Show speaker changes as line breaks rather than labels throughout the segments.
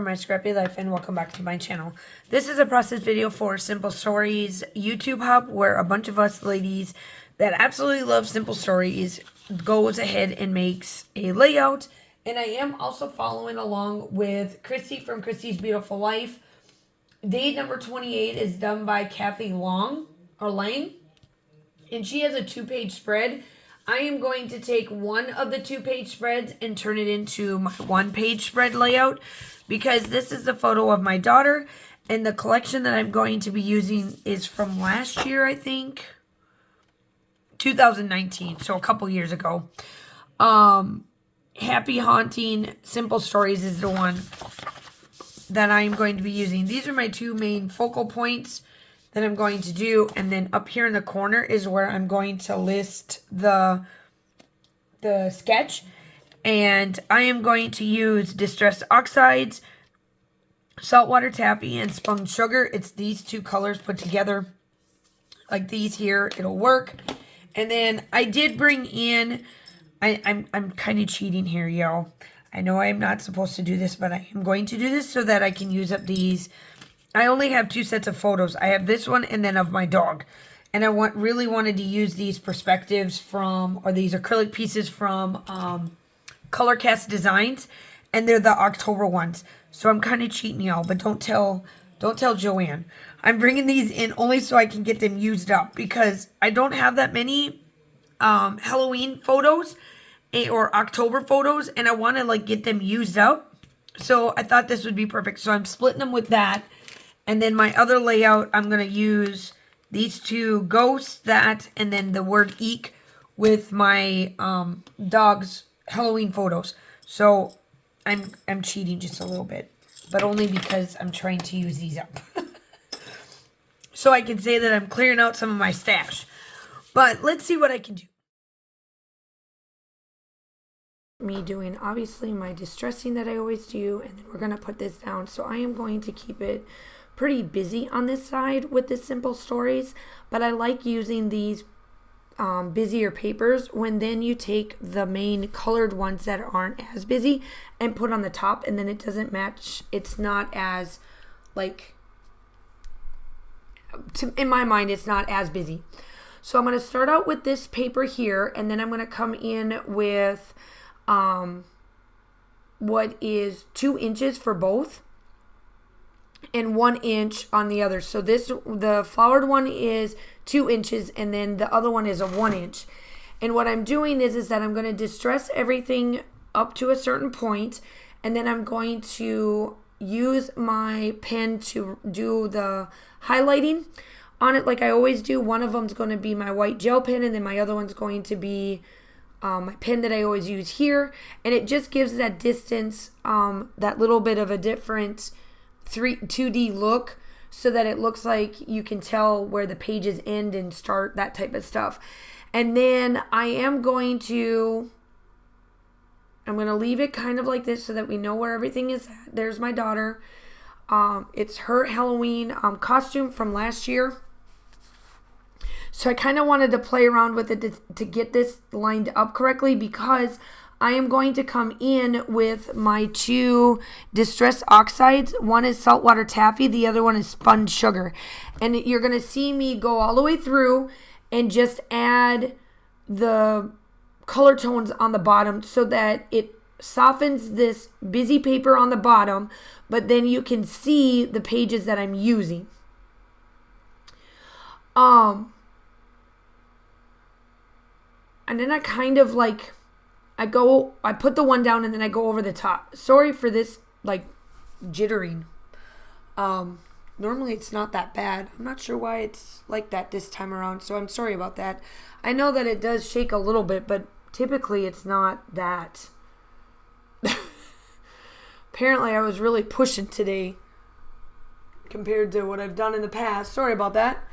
my scrappy life, and welcome back to my channel. This is a process video for Simple Stories YouTube Hub, where a bunch of us ladies that absolutely love simple stories goes ahead and makes a layout. And I am also following along with Christy from Christy's Beautiful Life. Day number 28 is done by Kathy Lang, and she has a 2-page spread. I am going to take one of the 2-page spreads and turn it into my 1-page spread layout, because this is the photo of my daughter, and the collection that I'm going to be using is from last year, I think, 2019, so a couple years ago. Happy Haunting Simple Stories is the one that I'm going to be using. These are my two main focal points that I'm going to do, and then up here in the corner is where I'm going to list the sketch. And I am going to use Distress Oxides, Saltwater Taffy, and Spun Sugar. It's these two colors put together like these here. It'll work. And then I did bring in, I'm kind of cheating here, y'all. I know I'm not supposed to do this, but I am going to do this so that I can use up these. I only have 2 sets of photos. I have this one and then of my dog. And I really wanted to use these perspectives from, or these acrylic pieces from Color Cast Designs. And they're the October ones. So I'm kind of cheating y'all, but don't tell Joanne. I'm bringing these in only so I can get them used up, because I don't have that many Halloween photos or October photos, and I want to like get them used up. So I thought this would be perfect. So I'm splitting them with that. And then my other layout, I'm going to use these two ghosts, and then the word eek with my dog's Halloween photos. So I'm cheating just a little bit, but only because I'm trying to use these up. So I can say that I'm clearing out some of my stash. But let's see what I can do. Me doing obviously my distressing that I always do, and then we're going to put this down. So I am going to keep it pretty busy on this side with the simple stories, but I like using these busier papers when then you take the main colored ones that aren't as busy and put on the top, and then it doesn't match. It's not as like, in my mind, it's not as busy. So I'm going to start out with this paper here, and then I'm going to come in with what is 2 inches for both and 1 inch on the other. So the flowered one is 2 inches, and then the other one is a 1 inch. And what I'm doing is that I'm going to distress everything up to a certain point, and then I'm going to use my pen to do the highlighting on it like I always do. One of them is going to be my white gel pen, and then my other one's going to be my pen that I always use here. And it just gives that distance, that little bit of a different 2D look, so that it looks like you can tell where the pages end and start, that type of stuff. And then I'm going to leave it kind of like this so that we know where everything is at. There's my daughter. It's her Halloween costume from last year. So I kind of wanted to play around with it to get this lined up correctly, because I am going to come in with my 2 Distress Oxides. One is Saltwater Taffy, the other one is Spun Sugar. And you're going to see me go all the way through and just add the color tones on the bottom so that it softens this busy paper on the bottom, but then you can see the pages that I'm using. And then I kind of like, I put the one down and then I go over the top. Sorry for this like jittering. Normally it's not that bad. I'm not sure why it's like that this time around, so I'm sorry about that. I know that it does shake a little bit, but typically it's not that. Apparently I was really pushing today compared to what I've done in the past. Sorry about that.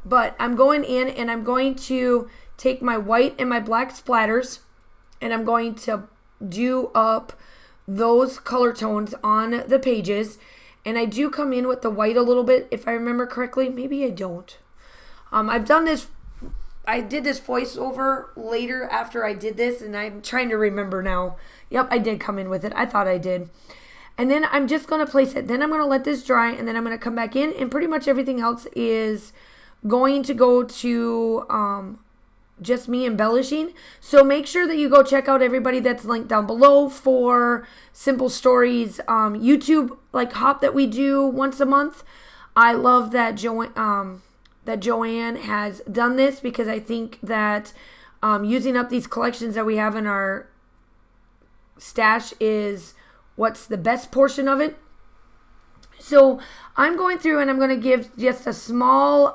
But I'm going in and I'm going to take my white and my black splatters, and I'm going to do up those color tones on the pages. And I do come in with the white a little bit, if I remember correctly. Maybe I don't. I've done this. I did this voiceover later after I did this, and I'm trying to remember now. Yep, I did come in with it. I thought I did. And then I'm just going to place it. Then I'm going to let this dry, and then I'm going to come back in, and pretty much everything else is going to go to just me embellishing. So make sure that you go check out everybody that's linked down below for Simple Stories YouTube like hop that we do once a month. I love that Joanne has done this, because I think that using up these collections that we have in our stash is what's the best portion of it. So I'm going through and I'm going to give just a small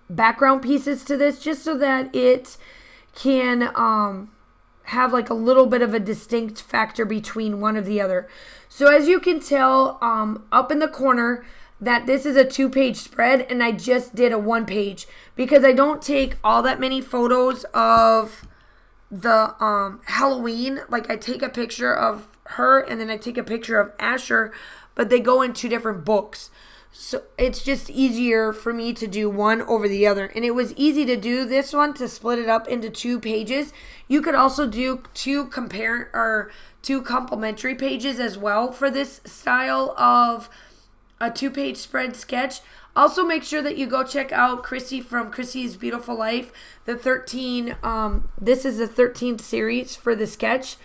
background pieces to this, just so that it can have like a little bit of a distinct factor between one of the other. So as you can tell up in the corner that this is a 2-page spread, and I just did a 1-page because I don't take all that many photos of the Halloween. Like, I take a picture of her and then I take a picture of Asher, but they go in 2 different books. So it's just easier for me to do one over the other. And it was easy to do this one, to split it up into 2 pages. You could also do 2 complementary pages as well for this style of a 2-page spread sketch. Also, make sure that you go check out Chrissy from Chrissy's Beautiful Life. The 13, this is the 13th series for the sketches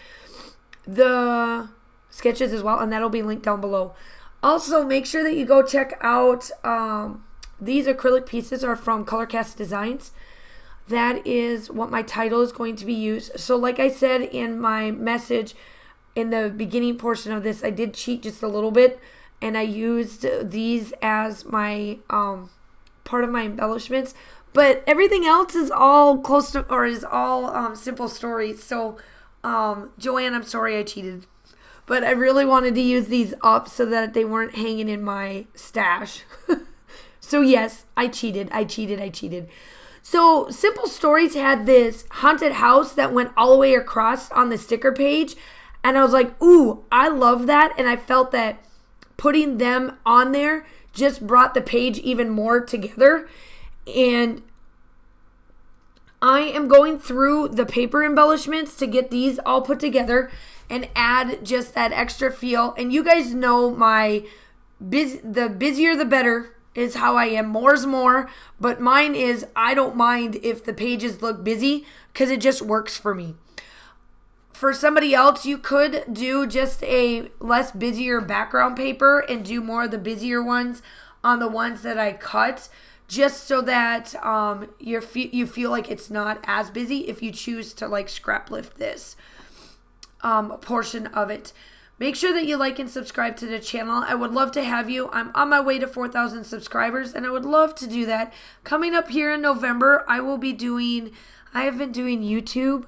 as well, and that'll be linked down below. Also, make sure that you go check out, these acrylic pieces are from Colorcast Designs. That is what my title is going to be used. So like I said in my message in the beginning portion of this, I did cheat just a little bit, and I used these as my part of my embellishments. But everything else is all close to, or is all Simple Stories. So, Joanne, I'm sorry I cheated. But I really wanted to use these up so that they weren't hanging in my stash. So yes, I cheated. So Simple Stories had this haunted house that went all the way across on the sticker page. And I was like, ooh, I love that. And I felt that putting them on there just brought the page even more together. And I am going through the paper embellishments to get these all put together and add just that extra feel. And you guys know the busier the better is how I am. More is more. But mine is, I don't mind if the pages look busy, because it just works for me. For somebody else, you could do just a less busier background paper and do more of the busier ones on the ones that I cut, just so that you feel like it's not as busy if you choose to like scrap lift this portion of it. Make sure that you like and subscribe to the channel. I would love to have you. I'm on my way to 4,000 subscribers, and I would love to do that. Coming up here in November, I have been doing YouTube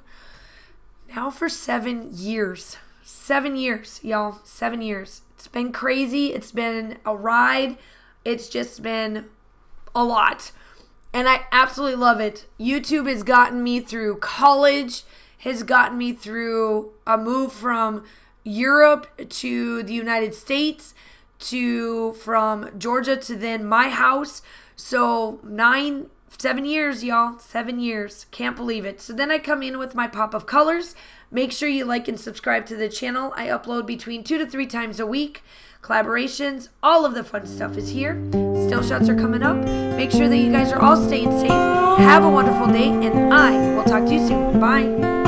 now for 7 years. 7 years, y'all. 7 years. It's been crazy. It's been a ride. It's just been a lot. And I absolutely love it. YouTube has gotten me through college, has gotten me through a move from Europe to the United States, from Georgia to then my house. So 7 years, y'all. 7 years. Can't believe it. So then I come in with my pop of colors. Make sure you like and subscribe to the channel. I upload between 2 to 3 times a week. Collaborations, all of the fun stuff is here. Still shots are coming up. Make sure that you guys are all staying safe. Have a wonderful day, and I will talk to you soon. Bye.